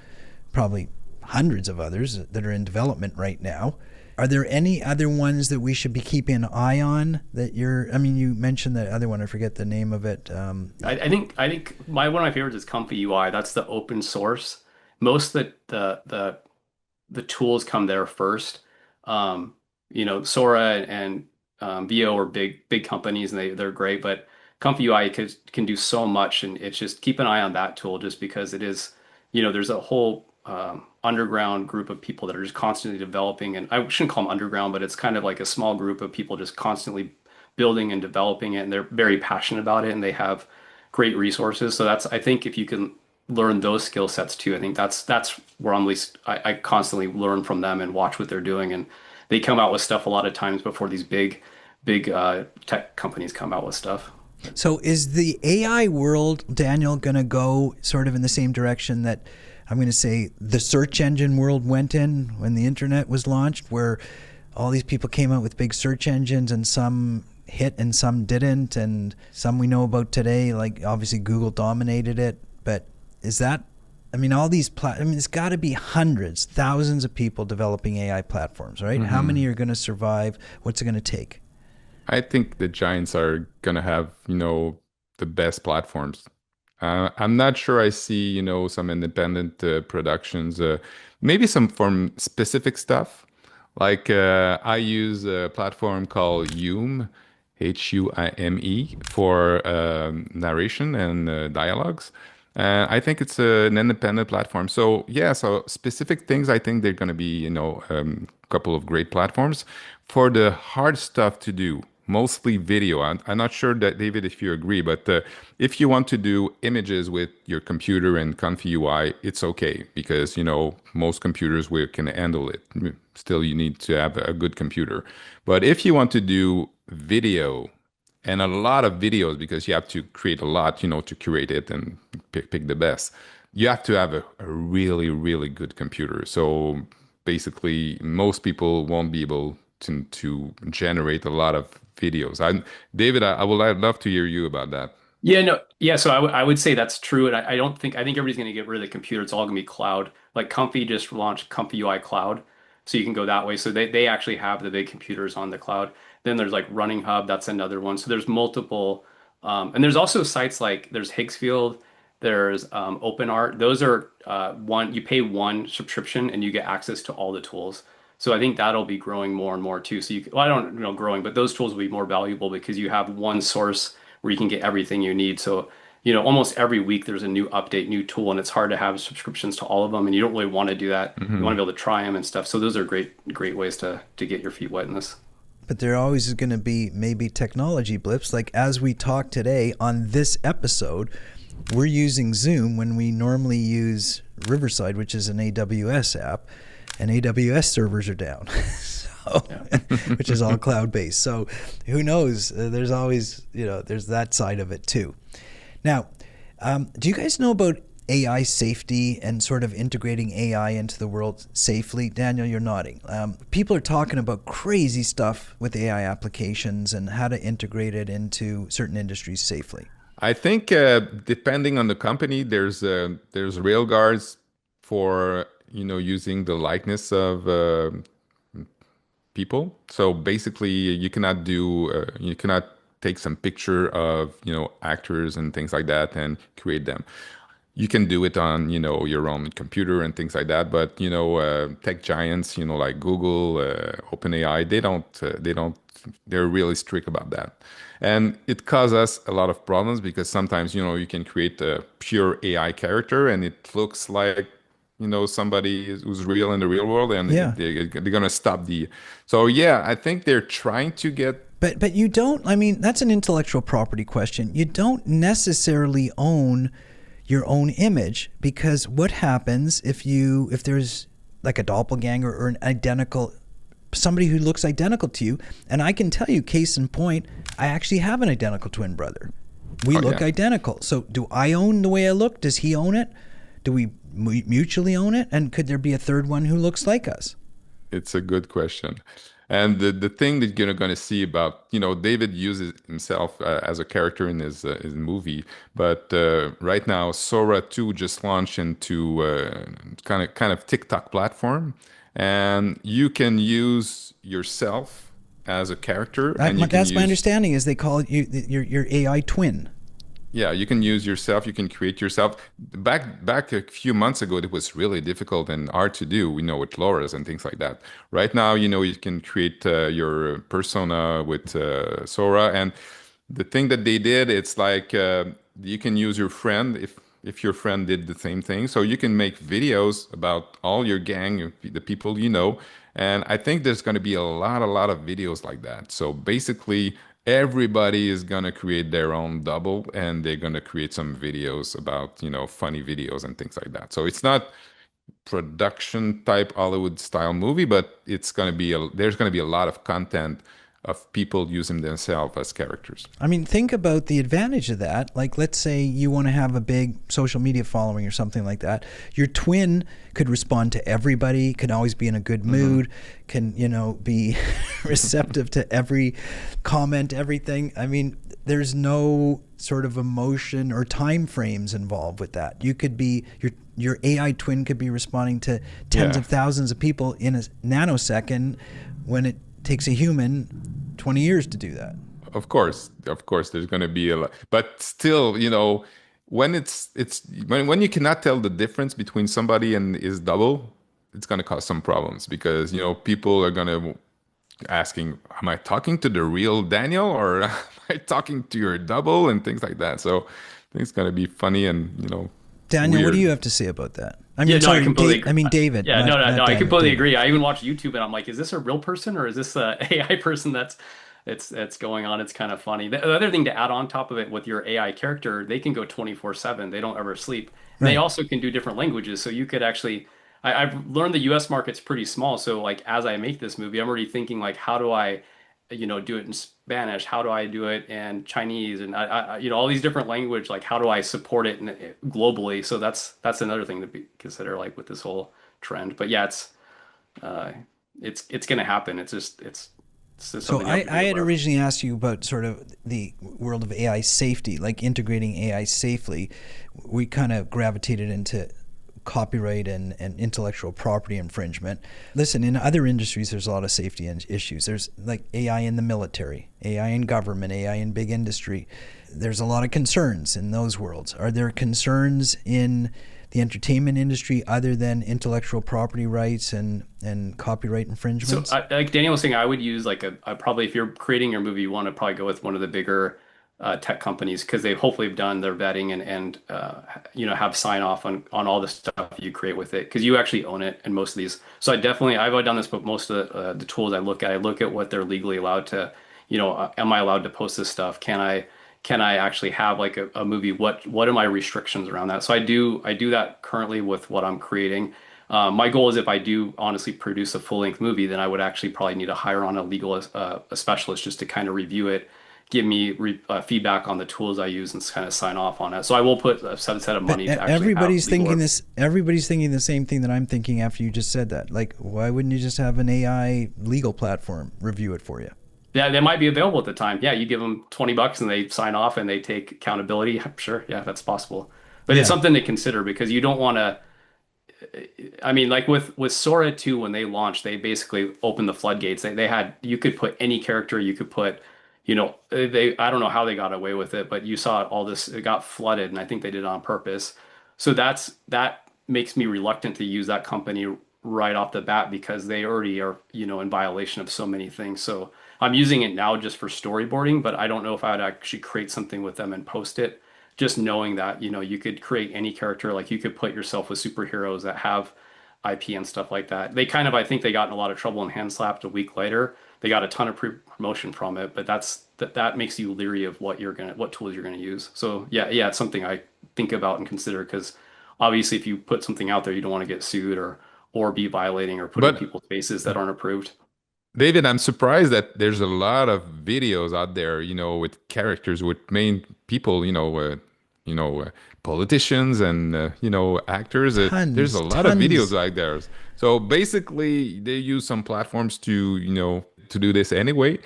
probably hundreds of others that are in development right now. Are there any other ones that we should be keeping an eye on that you mentioned the other one, I forget the name of it. I think one of my favorites is Comfy UI. That's the open source. Most of the tools come there first. Sora and VO are big companies, and they're great, but Comfy UI can do so much, and it's just keep an eye on that tool just because it is, there's a whole underground group of people that are just constantly developing, and I shouldn't call them underground, but it's kind of like a small group of people just constantly building and developing it, and they're very passionate about it, and they have great resources. So I think if you can learn those skill sets too, I think that's where I constantly learn from them and watch what they're doing, and they come out with stuff a lot of times before these big tech companies come out with stuff. So is the AI world, Daniel, going to go sort of in the same direction that I'm going to say the search engine world went in when the internet was launched, where all these people came out with big search engines and some hit and some didn't, and some we know about today, like obviously Google dominated it, but is that, all these there's got to be hundreds, thousands of people developing AI platforms, right? Mm-hmm. How many are going to survive? What's it going to take? I think the giants are going to have, the best platforms. I'm not sure I see, some independent productions, maybe some from specific stuff. Like I use a platform called Hume, Huime, for narration and dialogues. I think it's an independent platform. So so specific things, I think they're going to be, a couple of great platforms. For the hard stuff to do, mostly video. I'm not sure that, David, if you agree, but if you want to do images with your computer and Comfy UI, it's okay because, most computers can handle it. Still, you need to have a good computer. But if you want to do video, and a lot of videos, because you have to create a lot, to curate it and pick the best, you have to have a really, really good computer. So basically, most people won't be able to generate a lot of videos. David, I'd love to hear you about that. So I would say that's true, and I think everybody's going to get rid of the computer. It's all going to be cloud. Like Comfy just launched Comfy UI Cloud, so you can go that way. So they actually have the big computers on the cloud. Then there's like Running Hub, that's another one. So there's multiple, and there's also sites like there's Higgsfield, there's OpenArt. Those are you pay one subscription and you get access to all the tools. So I think that'll be growing more and more too. So I don't know growing, but those tools will be more valuable because you have one source where you can get everything you need. So almost every week there's a new update, new tool, and it's hard to have subscriptions to all of them, and you don't really want to do that. Mm-hmm. You want to be able to try them and stuff. So those are great ways to get your feet wet in this. But there always is going to be maybe technology blips. Like as we talk today on this episode, we're using Zoom when we normally use Riverside, which is an AWS app, and AWS servers are down, which is all cloud-based. So who knows? There's always, there's that side of it too. Now, do you guys know about AI safety and sort of integrating AI into the world safely? Daniel, you're nodding. People are talking about crazy stuff with AI applications and how to integrate it into certain industries safely. I think depending on the company, there's rail guards for using the likeness of people. So basically, you cannot take some picture of actors and things like that and create them. You can do it on your own computer and things like that, but tech giants like Google, OpenAI, they're really strict about that, and it causes us a lot of problems because sometimes you can create a pure AI character and it looks like somebody who's real in the real world, and they're gonna stop the. So I think they're trying to get. But you don't. That's an intellectual property question. You don't necessarily own your own image, because what happens if there's like a doppelganger or an identical, somebody who looks identical to you, and I can tell you, case in point, I actually have an identical twin brother. We Oh, look yeah. identical. So do I own the way I look? Does he own it? Do we mutually own it? And could there be a third one who looks like us? It's a good question. And the thing that you're going to see about, David uses himself as a character in his movie, but right now Sora 2 just launched into kind of TikTok platform, and you can use yourself as a character, and you can That's my use understanding is they call it your AI twin. yeah, you can use yourself, you can create yourself. Back a few months ago, it was really difficult and hard to do, with LoRa's and things like that. Right now, you can create your persona with Sora. And the thing that they did, it's like you can use your friend if your friend did the same thing. So you can make videos about all your gang, the people you know. And I think there's going to be a lot of videos like that. So basically, everybody is going to create their own double, and they're going to create some videos about, funny videos and things like that. So it's not production type Hollywood style movie, but there's going to be a lot of content of people using themselves as characters. I mean, think about the advantage of that. Like, let's say you want to have a big social media following or something like that. Your twin could respond to everybody, can always be in a good mood, can, be receptive to every comment, everything. I mean, there's no sort of emotion or time frames involved with that. You could be, your AI twin could be responding to tens of thousands of people in a nanosecond when it takes a human 20 years to do that. Of course, there's going to be a lot, but still, when when you cannot tell the difference between somebody and his double, it's going to cause some problems because people are going to asking, am I talking to the real Daniel or am I talking to your double and things like that? So I think it's going to be funny and Daniel, weird. what do you have to say about that? I Yeah, mean, no, sorry, I completely agree. David. Yeah, no, I Daniel, completely David. agree. I even watch YouTube and I'm like, is this a real person or is this a AI person that's going on? It's kind of funny. The other thing to add on top of it with your AI character, they can go 24/7. They don't ever sleep. And they Right. also can do different languages. So you could actually, I've learned the US market's pretty small. So like as I make this movie, I'm already thinking like, how do I, do it in Spanish? How do I do it in Chinese? And all these different language, like how do I support it globally? So that's another thing to consider like with this whole trend. But yeah, uh, it's going to happen. It's just So something you have to be I had aware of. originally asked you about sort of the world of AI safety, like integrating AI safely. We kind of gravitated into copyright and intellectual property infringement. Listen, in other industries, there's a lot of safety issues. There's like AI in the military, AI in government, AI in big industry. There's a lot of concerns in those worlds. Are there concerns in the entertainment industry other than intellectual property rights and copyright So, infringements? like Daniel was saying, I would use like I probably if you're creating your movie, you want to probably go with one of the bigger tech companies because they hopefully have done their vetting and have sign off on all the stuff you create with it because you actually own it in most of these. So I've done this, but most of the tools I look at what they're legally allowed to, am I allowed to post this stuff? Can I actually have like a movie? What are my restrictions around that? So I do that currently with what I'm creating. My goal is if I do honestly produce a full length movie, then I would actually probably need to hire on a legal a specialist just to kind of review it, give me feedback on the tools I use, and kind of sign off on it. So I will put a set of money to actually Everybody's have legal thinking this. Everybody's thinking the same thing that I'm thinking after you just said that. Like, why wouldn't you just have an AI legal platform review it for you? Yeah, they might be available at the time. Yeah, you give them $20 and they sign off and they take accountability. Sure, yeah, that's possible. But it's Yeah. something to consider because you don't want to. I mean, like with Sora 2, when they launched, they basically opened the floodgates. They had you could put any character, you could put, they I don't know how they got away with it, but you saw all this, it got flooded, and I think they did it on purpose. So that makes me reluctant to use that company right off the bat because they already are, in violation of so many things. So I'm using it now just for storyboarding, but I don't know if I would actually create something with them and post it just knowing that you could create any character, like you could put yourself with superheroes that have IP and stuff like that. They kind of, I think they got in a lot of trouble and hand slapped a week later. They got a ton of promotion from it, but that makes you leery of what tools you're gonna use. So yeah, it's something I think about and consider because obviously if you put something out there, you don't want to get sued or be violating or putting But people's faces that aren't approved. David, I'm surprised that there's a lot of videos out there, with characters with main people, politicians and actors. There's a lot of videos like there. So basically, they use some platforms to do this anyway,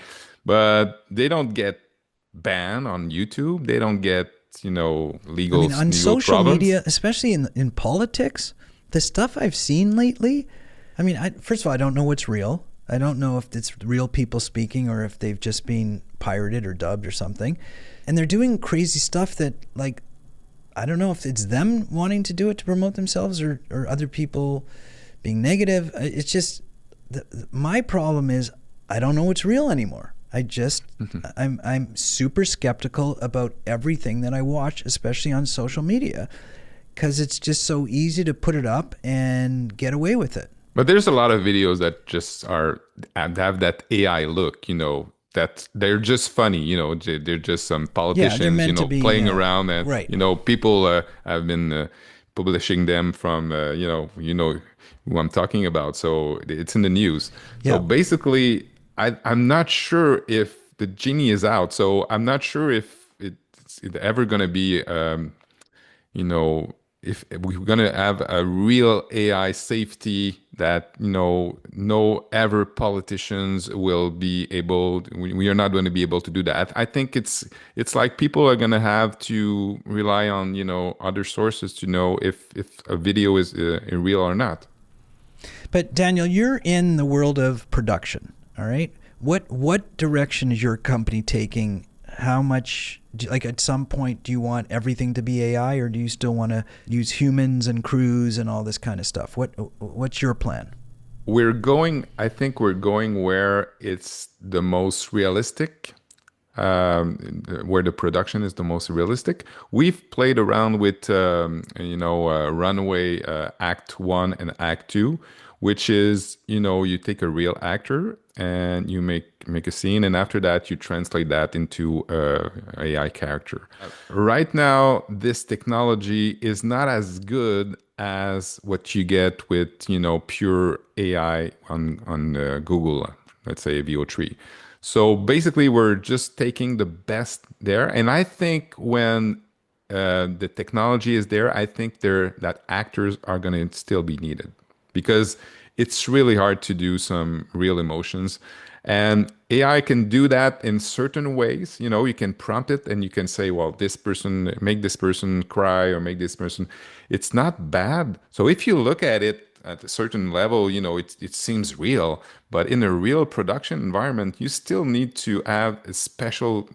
but they don't get banned on YouTube. They don't get legal on legal social problems. media, especially in politics, the stuff I've seen lately. First of all, I don't know what's real. I don't know if it's real people speaking or if they've just been pirated or dubbed or something. And they're doing crazy stuff that, like, I don't know if it's them wanting to do it to promote themselves or other people being negative. It's just, my problem is I don't know what's real anymore. I'm super skeptical about everything that I watch, especially on social media, because it's just so easy to put it up and get away with it. But there's a lot of videos that just have that AI look, that they're just funny, they're just some politicians, playing around, and right. People have been publishing them from, who I'm talking about. So it's in the news. Yeah. So basically, I'm not sure if the genie is out. So I'm not sure if it's ever going to be, if we're going to have a real AI safety that, no ever politicians will be able, we are not going to be able to do that. I think it's like people are going to have to rely on, other sources to know if a video is real or not. But Daniel, you're in the world of production, all right? What direction is your company taking? How much, at some point, do you want everything to be AI, or do you still want to use humans and crews and all this kind of stuff? What's your plan? I think we're going where it's the most realistic, where the production is the most realistic. We've played around with, Runway Act 1 and Act 2, which is, you take a real actor and you make a scene, and after that you translate that into AI character. Right now, this technology is not as good as what you get with pure AI on Google, let's say VO3. So basically, we're just taking the best there, and I think when the technology is there, I think that actors are going to still be needed, because it's really hard to do some real emotions. And AI can do that in certain ways. You can prompt it and you can say, well, make this person cry or make this person. It's not bad. So if you look at it at a certain level, it seems real. But in a real production environment, you still need to have a special,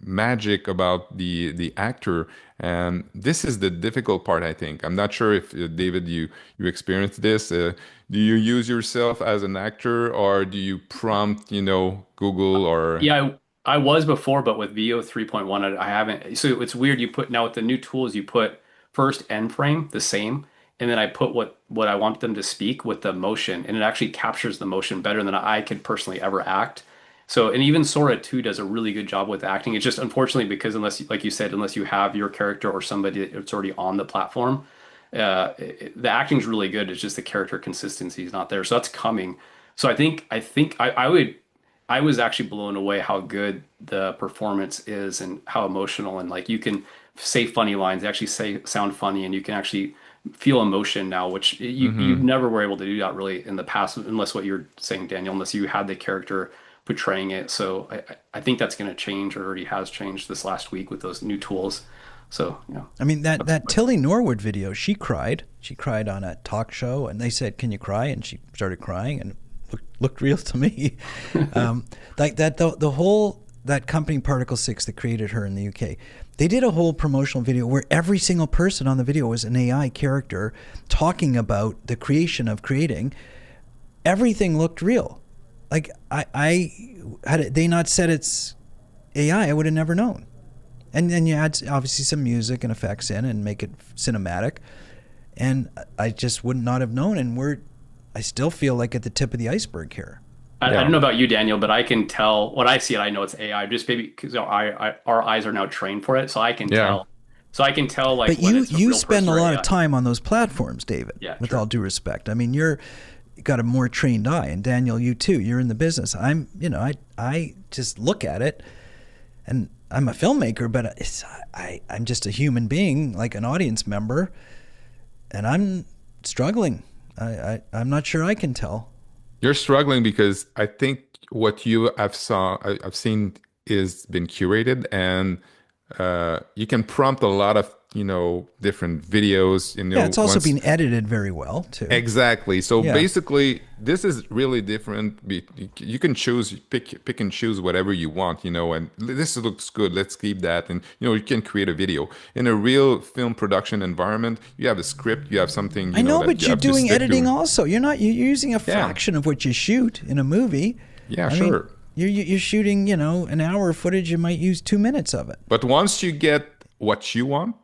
magic about the actor. And this is the difficult part, I think. I'm not sure if, David, you experienced this. Do you use yourself as an actor, or do you prompt, Google or? Yeah, I was before, but with VO 3.1, I haven't. So it's weird. Now with the new tools, you put first end frame the same, and then I put what I want them to speak with the motion, and it actually captures the motion better than I could personally ever act. So, and even Sora 2 does a really good job with acting. It's just unfortunately because like you said, unless you have your character or somebody that's already on the platform, the acting's really good. It's just the character consistency is not there. So that's coming. So I was actually blown away how good the performance is and how emotional, and like you can say funny lines, they actually sound funny, and you can actually feel emotion now, which you never were able to do that really in the past, unless what you're saying, Daniel, unless you had the character portraying it. So I think that's going to change, or already has changed this last week with those new tools. So, that Tilly Norwood video, she cried on a talk show, and they said, can you cry? And she started crying, and looked real to me. Like that, that company Particle 6 that created her in the UK, they did a whole promotional video where every single person on the video was an AI character talking about the creation of creating. Everything looked real. Like had they not said it's AI, I would have never known. And then you add obviously some music and effects in and make it cinematic, and I just would not have known. And I still feel like at the tip of the iceberg here. I don't know about you, Daniel, but I can tell when I see it. I know it's AI, just maybe because our eyes are now trained for it, so I can tell. So I can tell, like. But you spend a lot of time on those platforms, David. Yeah, with all due respect, I mean you got a more trained eye, and Daniel, you too. You're in the business. I just look at it, and I'm a filmmaker, but I'm just a human being, like an audience member, and I'm struggling. I'm not sure I can tell. You're struggling because I think what I've seen is been curated, and you can prompt a lot of different videos. Yeah, it's also been edited very well too. Exactly. So Yeah. basically, this is really different. You can pick and choose whatever you want, and this looks good. Let's keep that. And, you can create a video. In a real film production environment, you have a script, you have something, I know, that but you you're have to doing stick to. editing also. You're using a fraction of what you shoot in a movie. Yeah, I sure. mean, you're shooting, an hour of footage, you might use 2 minutes of it. But once you get what you want,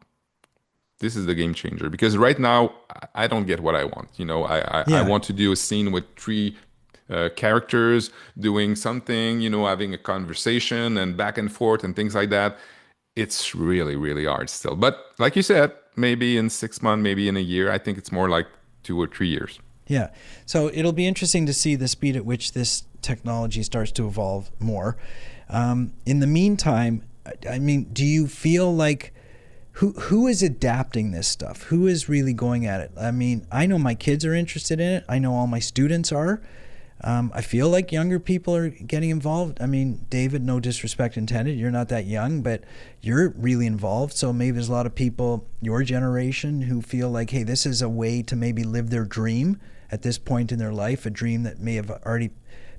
this is the game changer, because right now I don't get what I want. I want to do a scene with 3 characters doing something, having a conversation and back and forth and things like that. It's really, really hard still. But like you said, maybe in 6 months, maybe in a year. I think it's more like 2 or 3 years. Yeah. So it'll be interesting to see the speed at which this technology starts to evolve more. In the meantime, I mean, do you feel like who is adapting this stuff? Who is really going at it? I mean, I know my kids are interested in it. I know all my students are. I feel like younger people are getting involved. I mean, David, no disrespect intended, you're not that young, but you're really involved. So maybe there's a lot of people, your generation, who feel like, hey, this is a way to maybe live their dream at this point in their life, a dream that may have already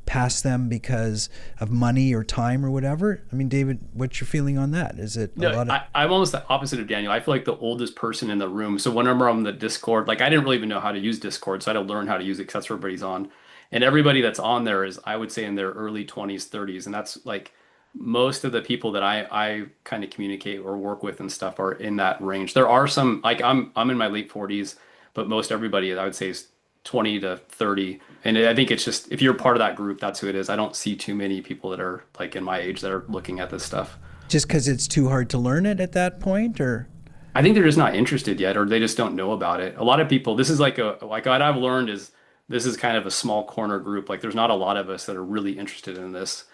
passed them because of money or time or whatever. I mean, David, what's your feeling on that? Is it a lot of... I'm almost the opposite of Daniel. I feel like the oldest person in the room. So whenever I'm on the Discord, like I didn't really even know how to use Discord, so I had to learn how to use it because that's where everybody's on. And everybody that's on there is, I would say, in their early 20s, 30s. And that's like most of the people that I kind of communicate or work with and stuff are in that range. There are some, like I'm in my late 40s, but most everybody I would say is 20 to 30. And I think it's just, if you're part of that group, that's who it is. I don't see too many people that are like in my age that are looking at this stuff. Just because it's too hard to learn it at that point, or? I think they're just not interested yet, or they just don't know about it. A lot of people, this is like what I've learned is, this is kind of a small corner group. Like there's not a lot of us that are really interested in this.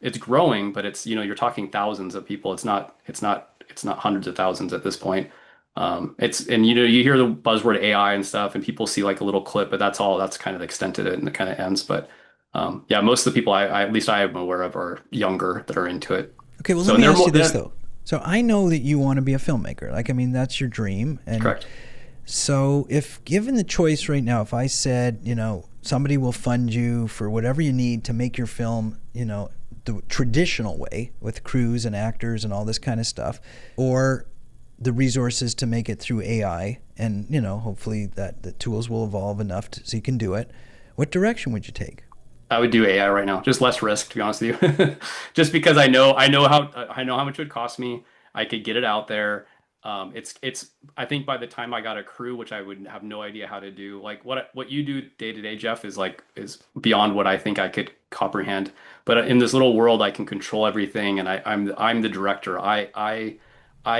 It's growing, but it's, you're talking thousands of people. It's not hundreds of thousands at this point. You hear the buzzword AI and stuff, and people see like a little clip, but that's kind of the extent of it, and it kind of ends. But most of the people at least I am aware of are younger that are into it. Okay, well, let me ask you this though. So I know that you want to be a filmmaker. Like, I mean, that's your dream. And correct. So if given the choice right now, if I said, somebody will fund you for whatever you need to make your film, the traditional way with crews and actors and all this kind of stuff, or the resources to make it through AI, and hopefully that the tools will evolve enough so you can do it, what direction would you take? I would do AI right now, just less risk, to be honest with you. Just because I know how much it would cost me. I could get it out there. I think by the time I got a crew, which I would have no idea how to do, like what you do day to day, Jeff, is beyond what I think I could comprehend. But in this little world, I can control everything, and I'm the director. I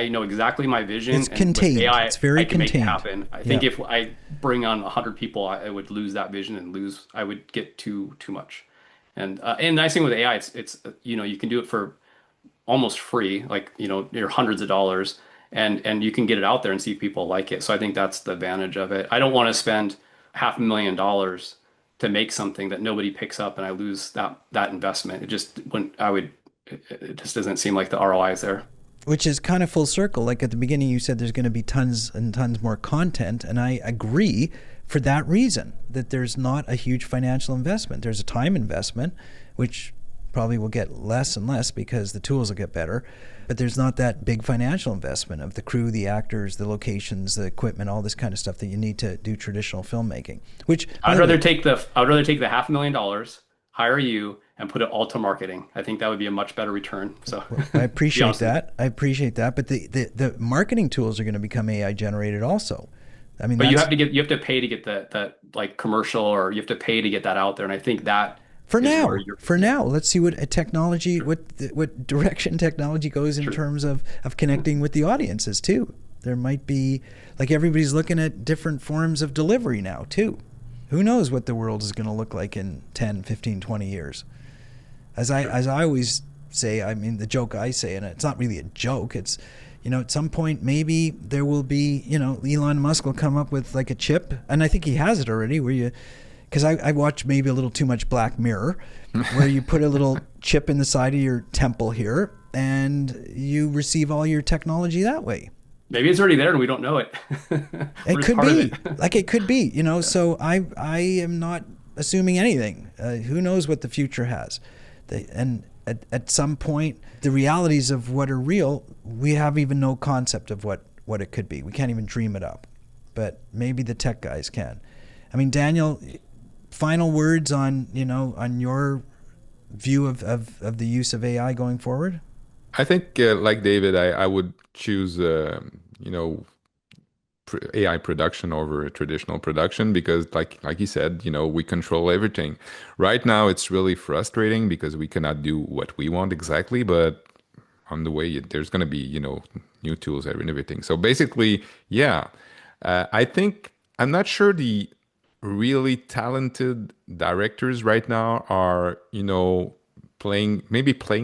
know exactly my vision. It's contained. With AI, it's very contained. Make it happen. I think if I bring on 100 people, I would lose that vision and I would get too much. And the nice thing with AI, it's you can do it for almost free, like you're hundreds of dollars. And you can get it out there and see if people like it. So I think that's the advantage of it. I don't want to spend $500,000 to make something that nobody picks up, and I lose that investment. It just doesn't seem like the ROI is there. Which is kind of full circle. Like at the beginning, you said there's going to be tons and tons more content, and I agree for that reason, that there's not a huge financial investment. There's a time investment, which probably will get less and less because the tools will get better, but there's not that big financial investment of the crew, the actors, the locations, the equipment, all this kind of stuff that you need to do traditional filmmaking. Which I'd rather take the $500,000, hire you, and put it all to marketing. I think that would be a much better return. So I appreciate that. But the marketing tools are going to become AI generated also. I mean, but you have to pay to get that like commercial, or you have to pay to get that out there. And I think that for now, let's see what technology, what direction technology goes in terms of connecting with the audiences too. There might be, like, everybody's looking at different forms of delivery now too. Who knows what the world is going to look like in 10, 15, 20 years? As I always say, I mean, the joke I say, and it's not really a joke, it's, at some point, maybe there will be, Elon Musk will come up with like a chip, and I think he has it already, because I watch maybe a little too much Black Mirror, where you put a little chip in the side of your temple here, and you receive all your technology that way. Maybe it's already there and we don't know it. It could be. Like it could be, so I am not assuming anything. Who knows what the future has? And at some point, the realities of what are real, we have even no concept of what it could be. We can't even dream it up. But maybe the tech guys can. I mean, Daniel, final words on your view of the use of AI going forward? I think, like David, I would choose, AI production over traditional production because, like you said, we control everything. Right now, it's really frustrating because we cannot do what we want exactly, but on the way, there's going to be, new tools and everything. So basically, yeah, I think I'm not sure the really talented directors right now are, playing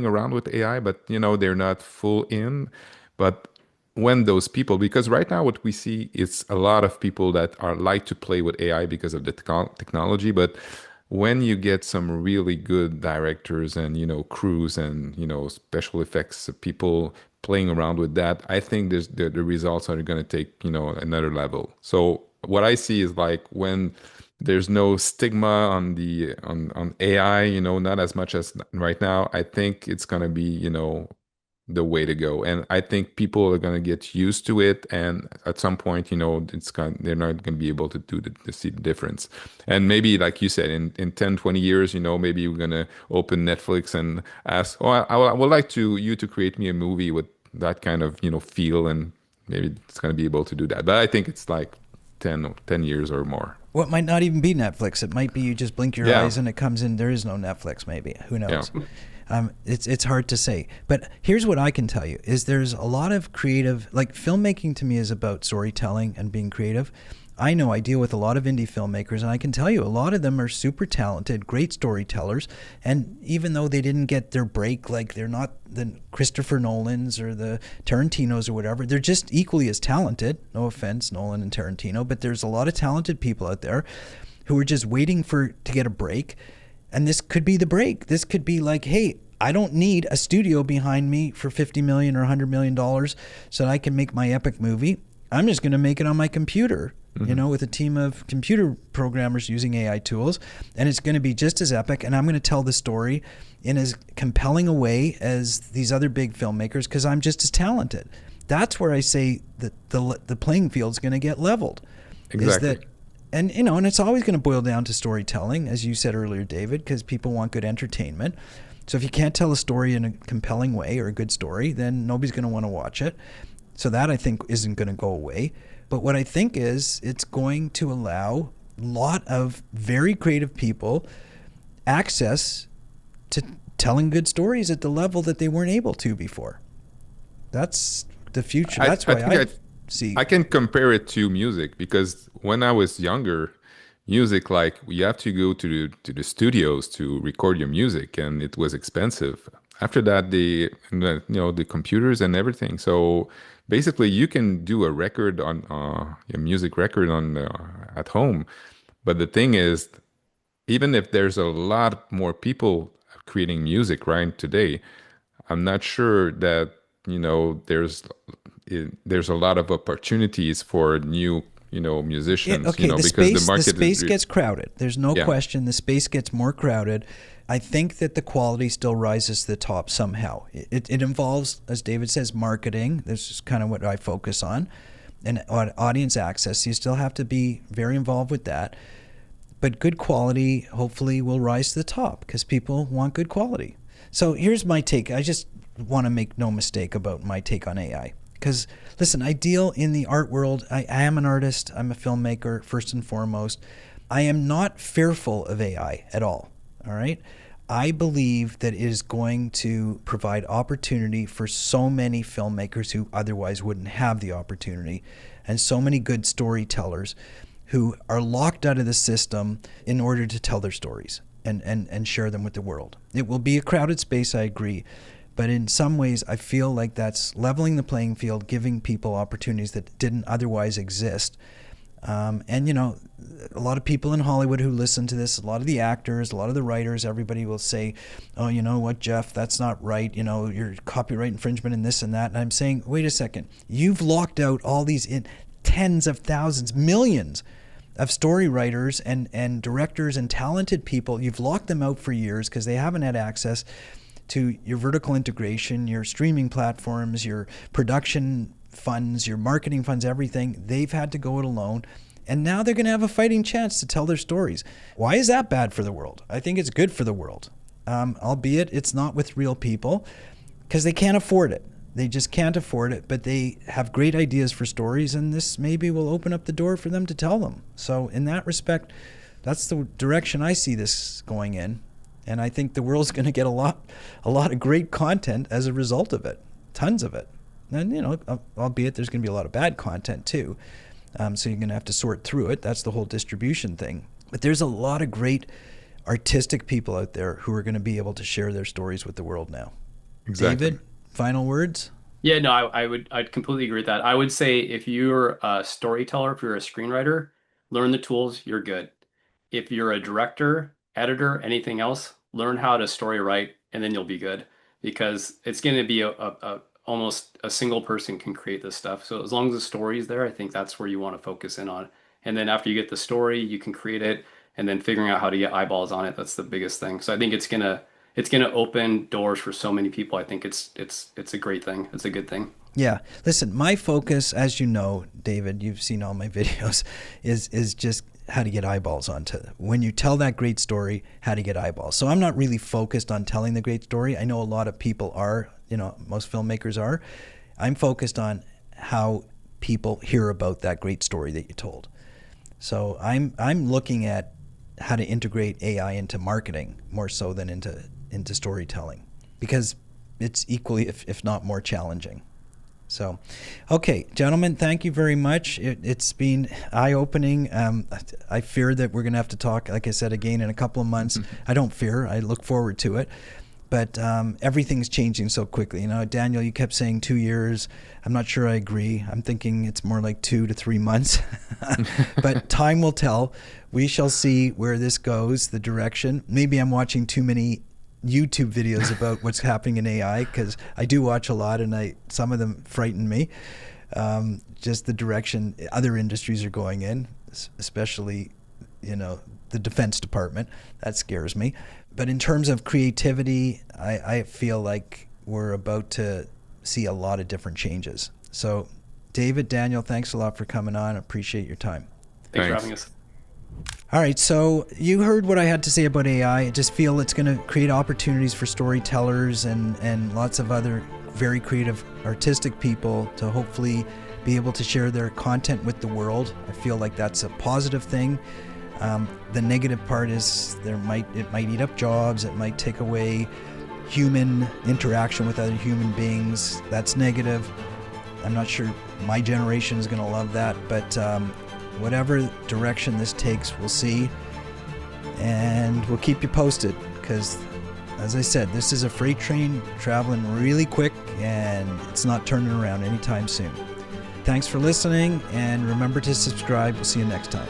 around with AI, but they're not full in. But when those people, because right now what we see is a lot of people that are like to play with AI because of the technology, but when you get some really good directors and crews and special effects people playing around with that, I think the results are going to take another level. So what I see is like when there's no stigma on AI, not as much as right now. I think it's gonna be, the way to go. And I think people are gonna get used to it. And at some point, they're not gonna be able to see the difference. And maybe, like you said, in 10, 20 years, maybe we're gonna open Netflix and ask, oh, I would like you to create me a movie with that kind of, feel, and maybe it's gonna be able to do that. But I think it's like 10 years or more. Well, it might not even be Netflix. It might be you just blink your eyes and it comes in. There is no Netflix, maybe. Who knows? Yeah. It's hard to say. But here's what I can tell you is there's a lot of creative, like filmmaking to me is about storytelling and being creative. I know I deal with a lot of indie filmmakers, and I can tell you a lot of them are super talented, great storytellers. And even though they didn't get their break, like they're not the Christopher Nolans or the Tarantinos or whatever, they're just equally as talented. No offense, Nolan and Tarantino, but there's a lot of talented people out there who are just waiting to get a break. And this could be the break. This could be like, hey, I don't need a studio behind me for $50 million or $100 million so that I can make my epic movie. I'm just going to make it on my computer, with a team of computer programmers using AI tools. And it's going to be just as epic. And I'm going to tell the story in as compelling a way as these other big filmmakers because I'm just as talented. That's where I say that the playing field's going to get leveled. Exactly. And it's always going to boil down to storytelling, as you said earlier, David, because people want good entertainment. So if you can't tell a story in a compelling way or a good story, then nobody's going to want to watch it. So that, I think, isn't going to go away. But what I think is it's going to allow a lot of very creative people access to telling good stories at the level that they weren't able to before. That's the future. That's why I see. I can compare it to music because when I was younger, music, like you have to go to the studios to record your music, and it was expensive. After that, the computers and everything. So basically, you can do a record on a music record at home. But the thing is, even if there's a lot more people creating music right today, I'm not sure that there's a lot of opportunities for new musicians. Because the space gets crowded. There's no question. The space gets more crowded. I think that the quality still rises to the top somehow. It involves, as David says, marketing. This is kind of what I focus on. And audience access. You still have to be very involved with that. But good quality, hopefully, will rise to the top because people want good quality. So here's my take. I just want to make no mistake about my take on AI. Because, listen, I deal in the art world. I am an artist. I'm a filmmaker, first and foremost. I am not fearful of AI at all. All right. I believe that it is going to provide opportunity for so many filmmakers who otherwise wouldn't have the opportunity, and so many good storytellers who are locked out of the system in order to tell their stories and share them with the world. It will be a crowded space, I agree. But in some ways, I feel like that's leveling the playing field, giving people opportunities that didn't otherwise exist. And, you know, a lot of people in Hollywood who listen to this, a lot of the actors, a lot of the writers, everybody will say, oh, you know what, Jeff, that's not right. You know, you're copyright infringement and this and that. And I'm saying, wait a second, you've locked out all these tens of thousands, millions of story writers and directors and talented people. You've locked them out for years because they haven't had access to your vertical integration, your streaming platforms, your production funds, your marketing funds, everything. They've had to go it alone. And now they're going to have a fighting chance to tell their stories. Why is that bad for the world? I think it's good for the world, albeit it's not with real people because they can't afford it. They just can't afford it, but they have great ideas for stories, and this maybe will open up the door for them to tell them. So in that respect, that's the direction I see this going in. And I think the world's going to get a lot of great content as a result of it, tons of it. And, you know, albeit there's going to be a lot of bad content too. So you're going to have to sort through it. That's the whole distribution thing. But there's a lot of great artistic people out there who are going to be able to share their stories with the world now. Exactly. David, final words? Yeah, no, I'd completely agree with that. I would say if you're a storyteller, if you're a screenwriter, learn the tools, you're good. If you're a director, editor, anything else, learn how to story write, and then you'll be good, because it's going to be almost a single person can create this stuff. So as long as the story is there, I think that's where you want to focus in on. And then after you get the story, you can create it, and then figuring out how to get eyeballs on it. That's the biggest thing. So I think it's gonna open doors for so many people. I think it's a great thing. It's a good thing. Yeah. Listen, my focus, as you know, David, you've seen all my videos, is just how to get eyeballs onto it. When you tell that great story, how to get eyeballs. So I'm not really focused on telling the great story. I know a lot of people are, you know, most filmmakers are. I'm focused on how people hear about that great story that you told. So I'm looking at how to integrate AI into marketing more so than into storytelling, because it's equally, if not more challenging. So, okay, gentlemen, thank you very much. It's been eye-opening. I fear that we're going to have to talk, like I said, again in a couple of months. I don't fear. I look forward to it. But everything's changing so quickly. You know, Daniel, you kept saying 2 years. I'm not sure I agree. I'm thinking it's more like 2 to 3 months. But time will tell. We shall see where this goes, the direction. Maybe I'm watching too many YouTube videos about what's happening in AI, because I do watch a lot, and some of them frighten me. Just the direction other industries are going in, especially, you know, the Defense Department. That scares me. But in terms of creativity, I feel like we're about to see a lot of different changes. So, David, Daniel, thanks a lot for coming on. I appreciate your time. Thanks for having us. All right, so you heard what I had to say about AI. I just feel it's going to create opportunities for storytellers and lots of other very creative, artistic people to hopefully be able to share their content with the world. I feel like that's a positive thing. The negative part is it might eat up jobs. It might take away human interaction with other human beings. That's negative. I'm not sure my generation is going to love that, but whatever direction this takes, we'll see. And we'll keep you posted, because, as I said, this is a freight train traveling really quick, and it's not turning around anytime soon. Thanks for listening, and remember to subscribe. We'll see you next time.